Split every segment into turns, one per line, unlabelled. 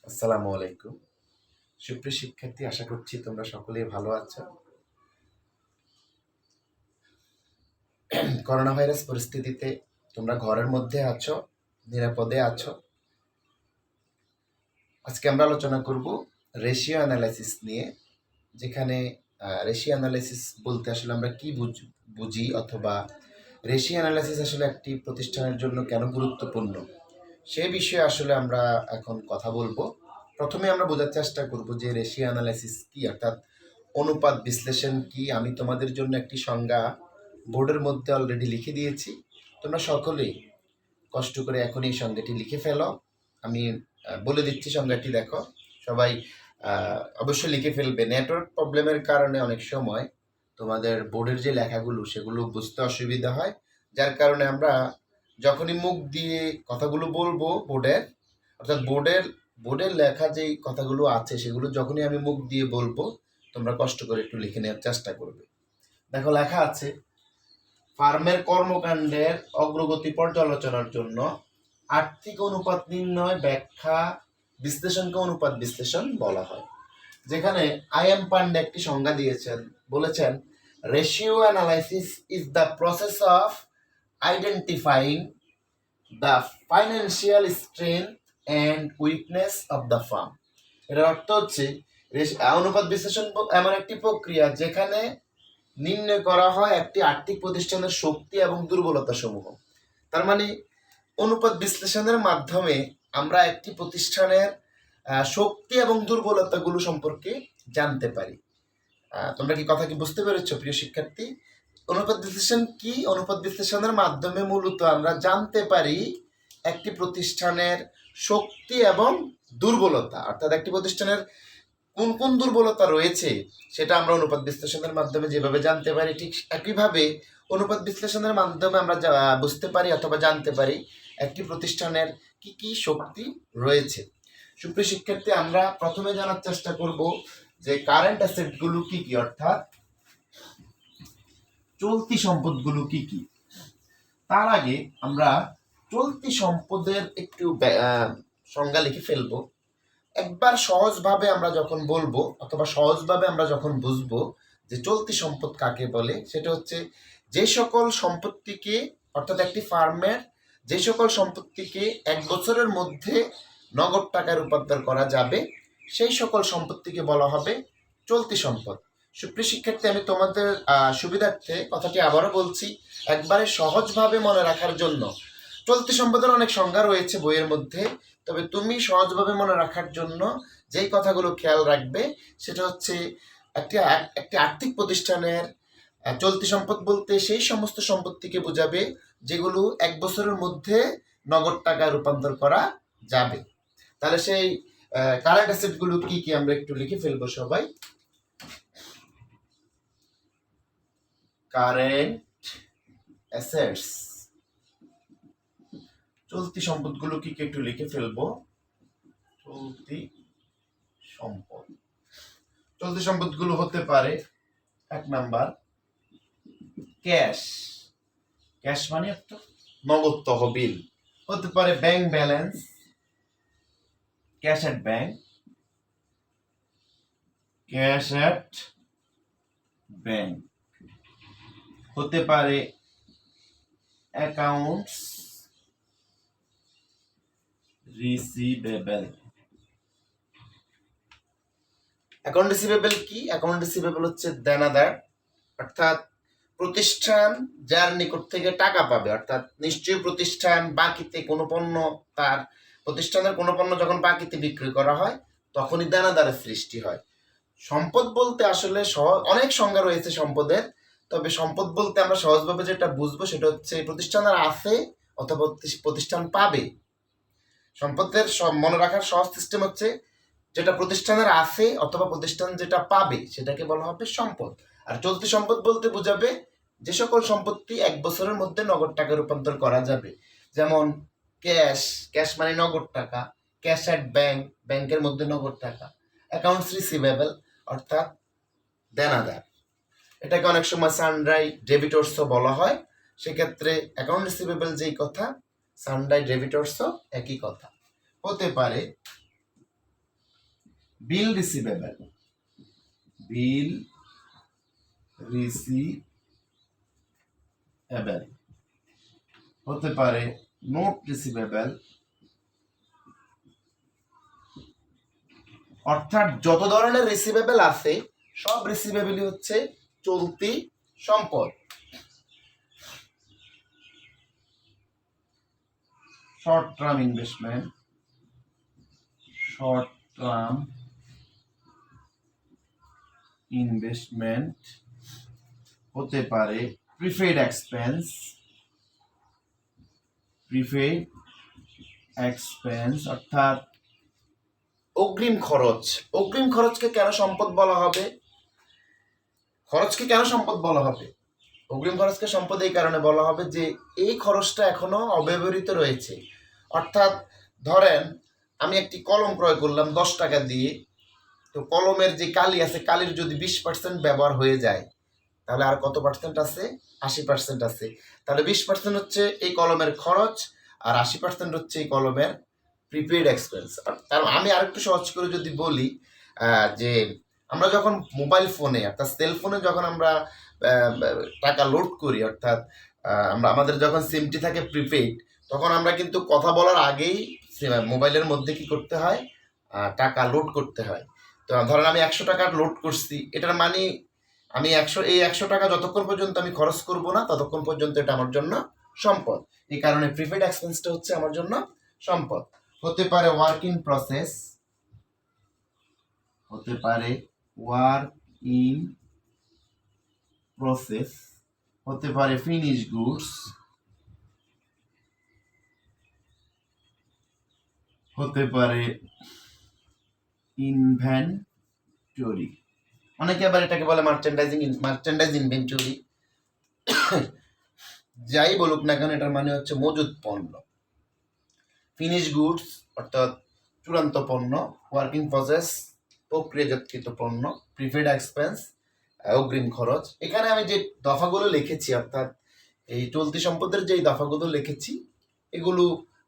আসসালামু আলাইকুম। সুপ্রিয় শিক্ষার্থী, আশা করছি তোমরা সকলেই ভালো আছো। করোনা ভাইরাস পরিস্থিতিতে তোমরা ঘরের মধ্যে আছো, নিরাপদে আছো। আজকে আমরা আলোচনা করব রেশিও অ্যানালাইসিস নিয়ে, যেখানে রেশিও অ্যানালাইসিস বলতে আসলে আমরা কি বুঝি অথবা রেশিও অ্যানালাইসিস আসলে একটি প্রতিষ্ঠানের জন্য কেন গুরুত্বপূর্ণ সে বিষয়ে আসলে আমরা এখন কথা বলবো। প্রথমে আমরা বোঝার চেষ্টা করব যে রেশিও অ্যানালাইসিস কি, অর্থাৎ অনুপাত বিশ্লেষণ কি। আমি তোমাদের জন্য একটি সংজ্ঞা বোর্ডের মধ্যে অলরেডি লিখে দিয়েছি, তোমরা সকলেই কষ্ট করে এখন এই সংজ্ঞাটি লিখে ফেলো। আমি বলে দিচ্ছি সংজ্ঞাটি, দেখো সবাই অবশ্যই লিখে ফেলবে। নেটওয়ার্ক প্রবলেমের কারণে অনেক সময় তোমাদের বোর্ডের যে লেখাগুলো সেগুলো বুঝতে অসুবিধা হয়, যার কারণে আমরা যখনই মুখ দিয়ে কথাগুলো বলবো বোর্ডের, অর্থাৎ বোর্ডের লেখা যেই কথাগুলো আছে সেগুলো যখনই আমি মুখ দিয়ে বলবো তোমরা কষ্ট করে একটু লিখে নেওয়ার চেষ্টা করবে। দেখো লেখা আছে, ফার্মের কর্মকাণ্ডের অগ্রগতি পর্যালোচনার জন্য আর্থিক অনুপাত নির্ণয়, ব্যাখ্যা, বিশ্লেষণকে অনুপাত বিশ্লেষণ বলা হয়। যেখানে আই.এম. পান্ডে একটি সংজ্ঞা দিয়েছেন, বলেছেন ratio analysis is the process of identifying the financial strength and weakness of the farm. এটার অর্থ হচ্ছে অনুপাত বিশ্লেষণ এমন একটি প্রক্রিয়া যেখানে নির্ণয় করা হয় একটি আর্থিক প্রতিষ্ঠানের শক্তি এবং দুর্বলতা সমূহ। তার মানে অনুপাত বিশ্লেষণের মাধ্যমে আমরা একটি প্রতিষ্ঠানের শক্তি এবং দুর্বলতাগুলো সম্পর্কে জানতে পারি। তোমরা কি কথা কি বুঝতে পেরেছো প্রিয় শিক্ষার্থী? অনুপাত বিশ্লেষণ কি? অনুপাত বিশ্লেষণের মাধ্যমে মূলত আমরা জানতে পারি একটি প্রতিষ্ঠানের শক্তি এবং দুর্বলতা, অর্থাৎ একটি প্রতিষ্ঠানের কোন কোন দুর্বলতা রয়েছে সেটা আমরা অনুপাত বিশ্লেষণের মাধ্যমে যেভাবে জানতে পারি, ঠিক একইভাবে অনুপাত বিশ্লেষণের মাধ্যমে আমরা বুঝতে পারি অথবা জানতে পারি একটি প্রতিষ্ঠানের কি কি শক্তি রয়েছে। সুপ্রিয় শিক্ষার্থী, আমরা প্রথমে জানার চেষ্টা করব যে কারেন্ট অ্যাসেটগুলো কি কি, অর্থাৎ চলতি সম্পদগুলো কি কি। তার আগে আমরা চলতি সম্পদের একটু সংজ্ঞা লিখে ফেলবো। একবার সহজভাবে আমরা যখন বলবো অথবা সহজভাবে আমরা যখন বুঝবো যে চলতি সম্পদ কাকে বলে, সেটা হচ্ছে যে সকল সম্পত্তিকে, অর্থাৎ একটি ফার্মের যে সকল সম্পত্তিকে এক বছরের মধ্যে নগদ টাকায় রূপান্তর করা যাবে সেই সকল সম্পত্তিকে বলা হবে চলতি সম্পদ। সুপ্রিয় শিক্ষার্থী, আমি তোমাদের সুবিধার্থে কথাটি আবারও বলছি, একবারে সহজভাবে মনে রাখার জন্য। চলতি সম্পদের অনেক সংজ্ঞা রয়েছে বইয়ের মধ্যে, তবে তুমি সহজভাবে মনে রাখার জন্য যেই কথাগুলো খেয়াল রাখবে সেটা হচ্ছে একটি আর্থিক প্রতিষ্ঠানের চলতি সম্পদ বলতে সেই সমস্ত সম্পত্তিকে বোঝাবে যেগুলো এক বছরের মধ্যে নগদ টাকায় রূপান্তর করা যাবে। তাহলে সেই কারেন্ট অ্যাসেটগুলো কি কি আমরা একটু লিখে ফেলবো সবাই। কারেন্ট অ্যাসেটস, চলতি সম্পদগুলো কি কি একটু লিখে ফেলবো। চলতি সম্পদ, চলতি সম্পদগুলো হতে পারে এক নাম্বার ক্যাশ, ক্যাশ মানে একটা নগদ তহবিল। হতে পারে ব্যাংক ব্যালেন্স, ক্যাশ এট ব্যাংক, ক্যাশ এট ব্যাংক। হতে পারে অ্যাকাউন্টস রিসিভেবল। অ্যাকাউন্ট রিসিভেবল কি? অ্যাকাউন্ট রিসিভেবল হচ্ছে দেনাদার, অর্থাৎ প্রতিষ্ঠান যার নিকট থেকে টাকা পাবে, অর্থাৎ নিশ্চয়ই প্রতিষ্ঠান বাকিতে কোনো পণ্য, তার প্রতিষ্ঠানের কোনো পণ্য যখন বাকিতে বিক্রি করা হয় তখনই দেনাদারের সৃষ্টি হয়। সম্পদ বলতে আসলে অনেক সংজ্ঞা রয়েছে সম্পদের, তবে সম্পদ বলতে আমরা সহজভাবে যেটা বুঝবো সেটা হচ্ছে প্রতিষ্ঠানের আছে অথবা প্রতিষ্ঠান পাবে। সম্পদের মনে রাখার সহজ সিস্টেম হচ্ছে যেটা প্রতিষ্ঠানের আছে অথবা প্রতিষ্ঠান যেটা পাবে সেটাকে বলা হবে সম্পদ। আর চলতি সম্পদ বলতে বোঝাবে যে সকল সম্পত্তি এক বছরের মধ্যে নগদ টাকা রূপান্তর করা যাবে। যেমন ক্যাশ, ক্যাশ মানে নগদ টাকা, ক্যাশ অ্যাট ব্যাংক, ব্যাংকের মধ্যে নগদ টাকা, অ্যাকাউন্টস রিসিভেবল অর্থাৎ দেনাদার। এটাকে অনেক সময় সানড্রাই ডেবিটরসও বলা হয়। সেক্ষেত্রে অ্যাকাউন্ট রিসিভেবল যেই কথা, সানড্রাই ডেবিটরসও একই কথা। হতে পারে বিল রিসিভেবল, বিল রিসিভেবল হতে পারে নোট রিসিভেবল, অর্থাৎ যত ধরনের রিসিভেবল আছে সব রিসিভেবলই হচ্ছে চলতি সম্পদ। Short term investment, short term investment হতে পারে প্রিপেইড এক্সপেন্স, প্রিপেইড এক্সপেন্স অর্থাৎ অগ্রিম খরচ। অগ্রিম খরচকে কেন সম্পদ বলা হবে? খরচকে কেন সম্পদ বলা হবে? অগ্রিম খরচকে সম্পদ এই কারণে বলা হবে যে এই খরচটা এখনো অব্যবহৃত রয়েছে। অর্থাৎ ধরেন আমি একটি কলম ক্রয় করলাম 10 টাকা দিয়ে, তো কলমের যে কালি আছে কালির যদি 20% ব্যবহার হয়ে যায় তাহলে আর কত পার্সেন্ট আছে? 80% আছে। তাহলে 20% হচ্ছে এই কলমের খরচ আর 80% হচ্ছে এই কলমের প্রিপেইড এক্সপেন্স। কারণ আমি আরেকটু সহজ করে যদি বলি যে আমরা যখন মোবাইল ফোনে অর্থাৎ সেল ফোনে যখন আমরা টাকা লোড করি, অর্থাৎ আমরা আমাদের যখন সিমটি থাকে প্রিপেইড, তখন আমরা কিন্তু কথা বলার আগেই মোবাইলের মধ্যে কি করতে হয়? টাকা লোড করতে হয়। তো ধরেন আমি 100 টাকা লোড করছি, এটার মানে আমি 100 টাকা যতক্ষণ পর্যন্ত আমি খরচ করব না ততক্ষণ পর্যন্ত এটা আমার জন্য সম্পদ। এই কারণে প্রিপেইড এক্সপেন্সটা হচ্ছে আমার জন্য সম্পদ। হতে পারে ওয়ার্ক ইন প্রসেস, হতে পারে ওয়ার্ক ইন প্রসেস, হতে পারে ফিনিশ গুডস, হতে পারে ইনভেন্টরি, অনেকে আবার এটাকে বলে মার্চেন্ডাইজ ইনভেন্টরি। যাই বলুক না কেন এটার মানে হচ্ছে মজুদ পণ্য। ফিনিশ গুডস অর্থাৎ চূড়ান্ত পণ্য, ওয়ার্কিং প্রসেস প্রক্রিয়াজাতকৃত পণ্য, প্রিপেইড এক্সপেন্স অগ্রিম খরচ। এখানে আমি যে দফাগুলো লিখেছি অর্থাৎ এই চলতি সম্পদের যে দফাগুলো লিখেছি এগুলো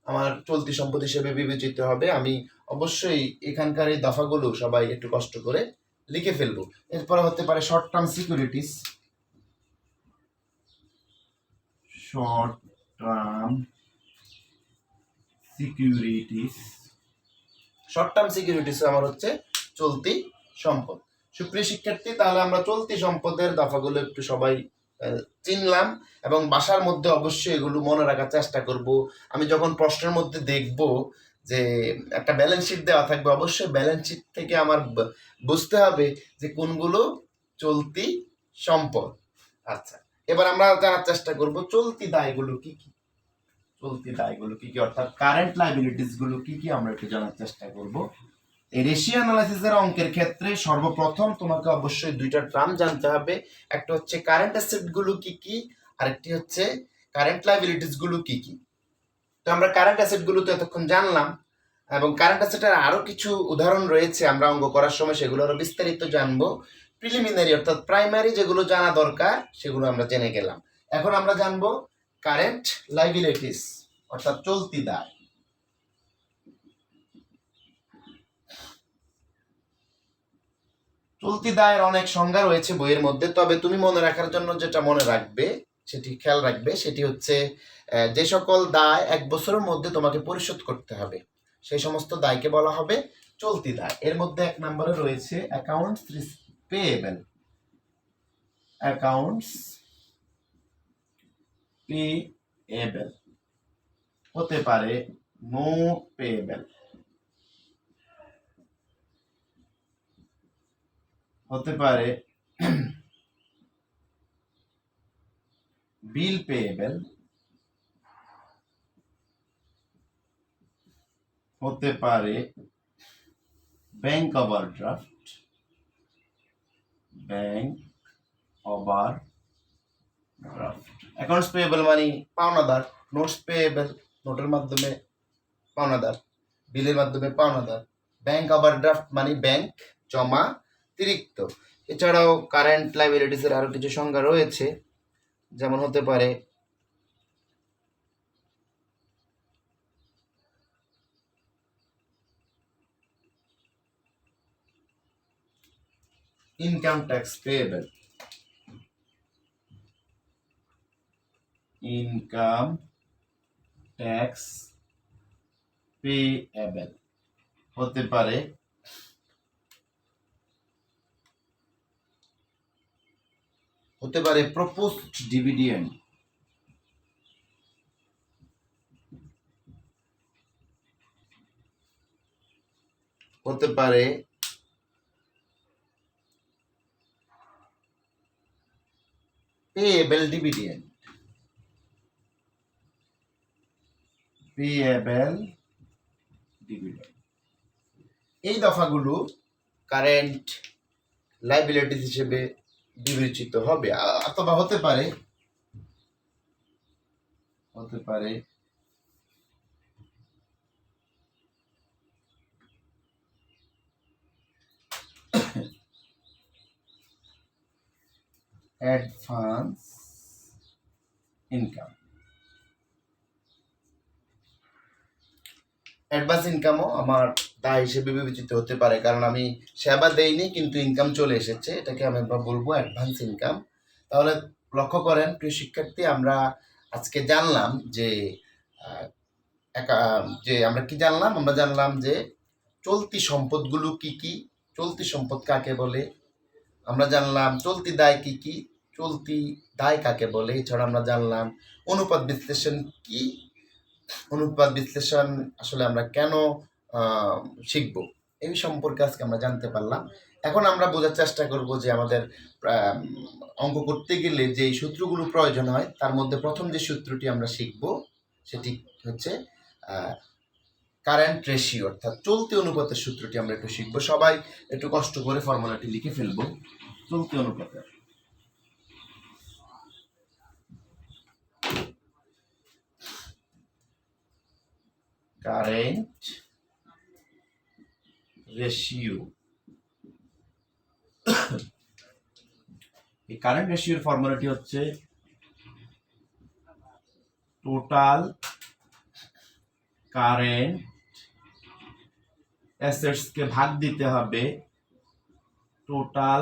আমার চলতি সম্পদ হিসেবে বিবেচিত হবে। আমি অবশ্যই এখানকার এই দফাগুলো সবাই একটু কষ্ট করে লিখে ফেলবো। এরপরে হতে পারে short term securities, short term securities, short term securities আমার হচ্ছে চলতি সম্পদ। সুপ্রিয় শিক্ষার্থী, তাহলে আমরা চলতি সম্পদের দফাগুলো একটু সবাই চিনলাম এবং বাসার মধ্যে অবশ্যই এগুলো মনে রাখার চেষ্টা করব। আমি যখন প্রশ্নের মধ্যে দেখব যে একটা ব্যালেন্স শিট দেওয়া থাকবে, অবশ্যই ব্যালেন্স শিট থেকে আমার বুঝতে হবে যে কোনগুলো চলতি সম্পদ। আচ্ছা, এবার আমরা জানার চেষ্টা করব চলতি দায়গুলো কি কি, চলতি দায়গুলো কি কি অর্থাৎ কারেন্ট লাইবিলিটিস গুলো কি কি আমরা একটু জানার চেষ্টা করব। এই রেশিও অ্যানালাইসিসের অঙ্কের ক্ষেত্রে সর্বপ্রথম তোমাকে অবশ্যই দুইটা টার্ম জানতে হবে। একটা হচ্ছে কারেন্ট অ্যাসেট গুলো কি কি, আরেকটি হচ্ছে কারেন্ট লাইবিলিটিস গুলো কি কি। তো আমরা কারেন্ট অ্যাসেট গুলো তো এতক্ষণ জানলাম এবং কারেন্ট অ্যাসেটের আরো কিছু উদাহরণ রয়েছে, আমরা অঙ্ক করার সময় সেগুলো আরো বিস্তারিত জানবো। প্রিলিমিনারি অর্থাৎ প্রাইমারি যেগুলো জানা দরকার সেগুলো আমরা জেনে গেলাম। এখন আমরা জানবো কারেন্ট লাইবিলিটিস অর্থাৎ চলতি দায়। চলতি দায়ের অনেক সংজ্ঞা রয়েছে বইয়ের মধ্যে, তবে তুমি মনে রাখার জন্য যেটা মনে রাখবে সেটি খেয়াল রাখবে সেটি হচ্ছে যে সকল দায় 1 বছরের মধ্যে তোমাকে পরিশোধ করতে হবে সেই সমস্ত দায়কে বলা হবে চলতি দায়। এর মধ্যে 1 নম্বরে রয়েছে অ্যাকাউন্টস পেয়েবল, অ্যাকাউন্টস পেয়েবল হতে পারে নো পেয়েবল, হতে পারে বিল পেয়েবল, হতে পারে bank overdraft, bank overdraft. Accounts payable মানে পাওনাদার, নোটস পেয়েবল নোটের মাধ্যমে পাওনাদার, বিলের মাধ্যমে পাওনাদার, ব্যাংক ওভারড্রাফট মানে ব্যাংক জমা অতিরিক্ত। এছাড়াও কারেন্ট লাইবিলিটিসের আরো কিছু সংজ্ঞা রয়েছে, যেমন হতে পারে income tax payable, income tax payable হতে পারে প্রপোজড ডিভিডেন্ড, হতে পারে পেয়েবল ডিভিডেন্ড, পেয়েবল ডিভিডেন্ড। এই দফাগুলো কারেন্ট লাইবিলিটিস হিসেবে বিবেচিত হবে, অথবা হতে পারে অ্যাডভান্স ইনকাম। অ্যাডভান্স ইনকামও আমার দায় হিসেবে বিবেচিত হতে পারে, কারণ আমি সেবা দেইনি কিন্তু ইনকাম চলে এসেছে, এটাকে আমি বলবো অ্যাডভান্স ইনকাম। তাহলে লক্ষ্য করেন প্রিয় শিক্ষার্থী, আমরা আজকে জানলাম যে আমরা কি জানলাম? আমরা জানলাম যে চলতি সম্পদগুলো কি কি, চলতি সম্পদ কাকে বলে, আমরা জানলাম চলতি দায় কি কি, চলতি দায় কাকে বলে। এছাড়া আমরা জানলাম অনুপাত বিশ্লেষণ কি, অনুপাত বিশ্লেষণ আসলে আমরা কেন শিখবো, এই সম্পর্কে আজকে আমরা জানতে পারলাম। এখন আমরা বোঝার চেষ্টা করব যে আমাদের অঙ্ক করতে গেলে যে সূত্রগুলো প্রয়োজন হয় তার মধ্যে প্রথম যে সূত্রটি আমরা শিখব সেটি হচ্ছে কারেন্ট রেশিও, অর্থাৎ চলতি অনুপাতের সূত্রটি আমরা একটু শিখবো। সবাই একটু কষ্ট করে ফর্মুলাটি লিখে ফেলবো। চলতি অনুপাতের কারেন্ট রেশিও, এই কারেন্ট রেশিওর ফর্মুলাটি হচ্ছে টোটাল কারেন্ট অ্যাসেটস কে ভাগ দিতে হবে টোটাল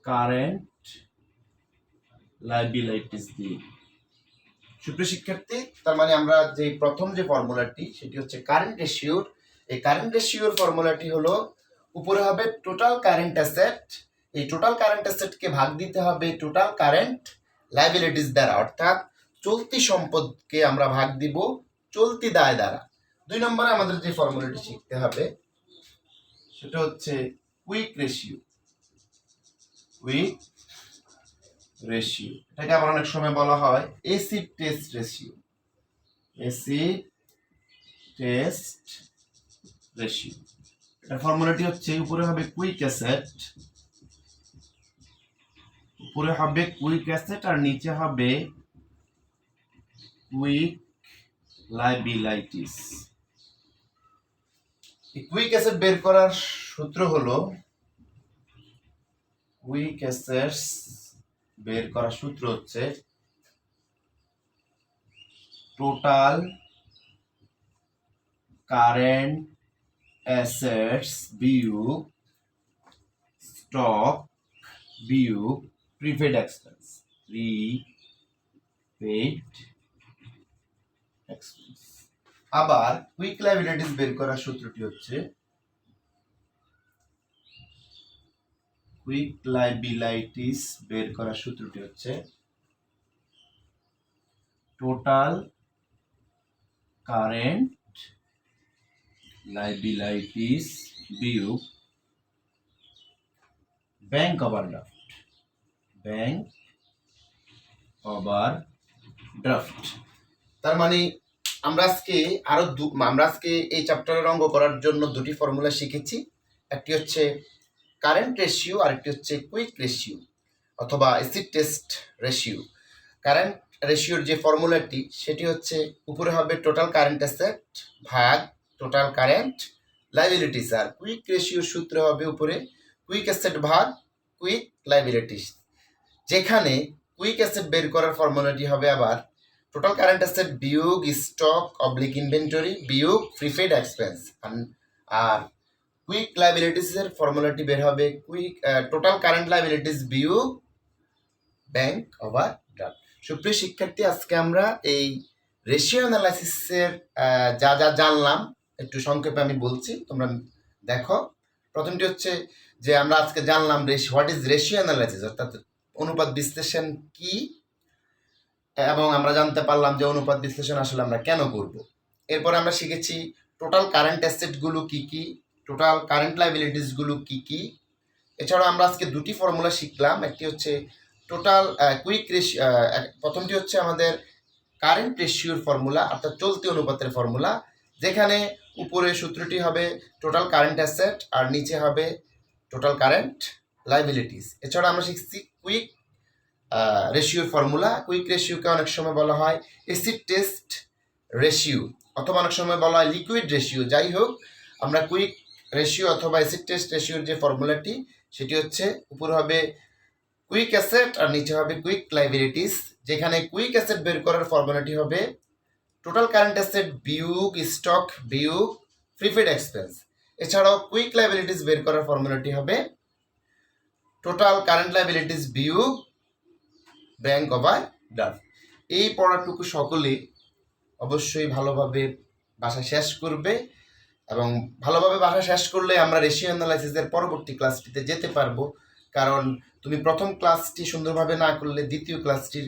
কারেন্ট লাইবিলিটিস দিয়ে। সুপ্রিয় শিক্ষার্থী, তার মানে আমরা যে প্রথম যে ফর্মুলাটি সেটি হচ্ছে কারেন্ট রেশিওর। এই কারেন্ট রেশিওর ফর্মুলাটি হলো উপরে হবে টোটাল কারেন্ট অ্যাসেট, এই টোটাল কারেন্ট অ্যাসেটকে ভাগ দিতে হবে টোটাল কারেন্ট লাইবিলিটিস দ্বারা, অর্থাৎ চলতি সম্পদকে আমরা ভাগ দিব চলতি দায় দ্বারা। 2 নম্বরে আমাদের যে ফর্মুলাটি শিখতে হবে সেটা হচ্ছে কুইক রেশিও, কুইক রেশিও, এটাকে আবার অনেক সময় বলা হয় acid test ratio, acid test ratio. এটার ফর্মুলাটি হচ্ছে উপরে হবে কুইক অ্যাসেট, উপরে হবে কুইক অ্যাসেট আর নিচে হবে কুইক লাইবিলিটিস। এই কুইক অ্যাসেট বের করার সূত্র হলো, কুইক অ্যাসেটস বের করার সূত্র হচ্ছে টোটাল কারেন্ট অ্যাসেটস বিয়োগ স্টক বিয়োগ প্রিপেড এক্সপেন্স, প্রিপেড এক্সপেন্স। আবার কুইক লাইবিলিটিস বের করার সূত্রটি হচ্ছে, কুইক লাইবিলিটিস বের করার সূত্রটি হচ্ছে টোটাল কারেন্ট লাইবিলিটিস বিয়োগ ব্যাংক ওভারড্রাফট, ব্যাংক ওভারড্রাফট। তার মানে আমরা আজকে এই চ্যাপ্টারের অঙ্ক করার জন্য দুটি ফর্মুলা শিখেছি, একটি হচ্ছে কারেন্ট রেশিও আর একটি হচ্ছে কুইক রেশিও অথবা অ্যাসিড টেস্ট রেশিও। কারেন্ট রেশিওর যে ফর্মুলাটি সেটি হচ্ছে উপরে হবে টোটাল কারেন্ট অ্যাসেট ভাগ টোটাল কারেন্ট লাইবিলিটিস, আর কুইক রেশিওর সূত্র হবে উপরে কুইক অ্যাসেট ভাগ কুইক লাইবিলিটিস, যেখানে কুইক অ্যাসেট বের করার ফর্মুলাটি হবে আবার টোটাল কারেন্ট অ্যাসেট বিয়োগ স্টক অবলিক ইনভেন্টরি বিয়োগ প্রিপেড এক্সপেন্স, আর কুইক লাইবিলিটিসের ফর্মুলাটি বের হবে কুইক টোটাল কারেন্ট লাইবিলিটিস বিয়োগ ব্যাংক ওভারড্রাফট। সুপ্রিয় শিক্ষার্থী, আজকে আমরা এই রেশিও অ্যানালাইসিসের যা যা জানলাম একটু সংক্ষেপে আমি বলছি, তোমরা দেখো। প্রথমটি হচ্ছে যে আমরা আজকে জানলাম হোয়াট ইজ রেশিও অ্যানালাইসিস, অর্থাৎ অনুপাত বিশ্লেষণ কি, এবং আমরা জানতে পারলাম যে অনুপাত বিশ্লেষণ আসলে আমরা কেন করব। এরপর আমরা শিখেছি টোটাল কারেন্ট অ্যাসেটগুলো কি কি, টোটাল কারেন্ট লাইবিলিটিসগুলো কি কি। এছাড়াও আমরা আজকে দুটি ফর্মুলা শিখলাম, একটি হচ্ছে টোটাল কুইক রেশিও, প্রথমটি হচ্ছে আমাদের কারেন্ট রেশিওর ফর্মুলা, অর্থাৎ চলতি অনুপাতের ফর্মুলা, যেখানে উপরে সূত্রটি হবে টোটাল কারেন্ট অ্যাসেট আর নিচে হবে টোটাল কারেন্ট লাইবিলিটিস। এছাড়া আমরা শিখছি কুইক রেশিওর ফর্মুলা। কুইক রেশিওকে অনেক সময় বলা হয় অ্যাসিড টেস্ট রেশিও, অথবা অনেক সময় বলা হয় লিকুইড রেশিও। যাই হোক, আমরা কুইক রেশিও অথবা অ্যাসিড টেস্ট রেশিওর যে ফর্মুলাটি, সেটি হচ্ছে উপর হবে কুইক অ্যাসেট আর নিচে হবে কুইক লাইবিলিটিস, যেখানে কুইক অ্যাসেট বের করার ফর্মুলাটি হবে টোটাল কারেন্ট অ্যাসেট বিয়োগ স্টক বিয়োগ প্রিপেড এক্সপেন্স। এছাড়াও কুইক লাইবিলিটিস বের করার ফর্মুলাটি হবে টোটাল কারেন্ট লাইবিলিটিস বিয়োগ ব্যাংক ওভারড্রাফট। এই পড়াটুকু সকলে অবশ্যই ভালোভাবে বাসা শেষ করবে, এবং ভালোভাবে বাসা শেষ করলে আমরা রেশিও অ্যানালাইসিসের পরবর্তী ক্লাসটিতে যেতে পারবো। কারণ তুমি প্রথম ক্লাসটি সুন্দরভাবে না করলে দ্বিতীয় ক্লাসটির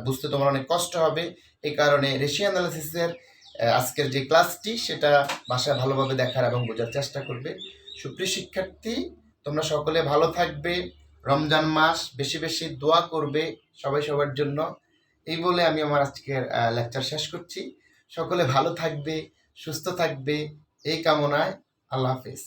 বুঝতে তোমার অনেক কষ্ট হবে। এই কারণে রেশিও অ্যানালাইসিসের আজকের যে ক্লাসটি সেটা বাসায় ভালোভাবে দেখার এবং বোঝার চেষ্টা করবে। সুপ্রিয় শিক্ষার্থী, তোমরা সকলে ভালো থাকবে। রমজান মাস, বেশি বেশি দোয়া করবে সবাই সবার জন্য। এই বলে আমি আমার আজকের লেকচার শেষ করছি। সকলে ভালো থাকবে, সুস্থ থাকবে, এই কামনায়। আল্লাহ হাফেজ।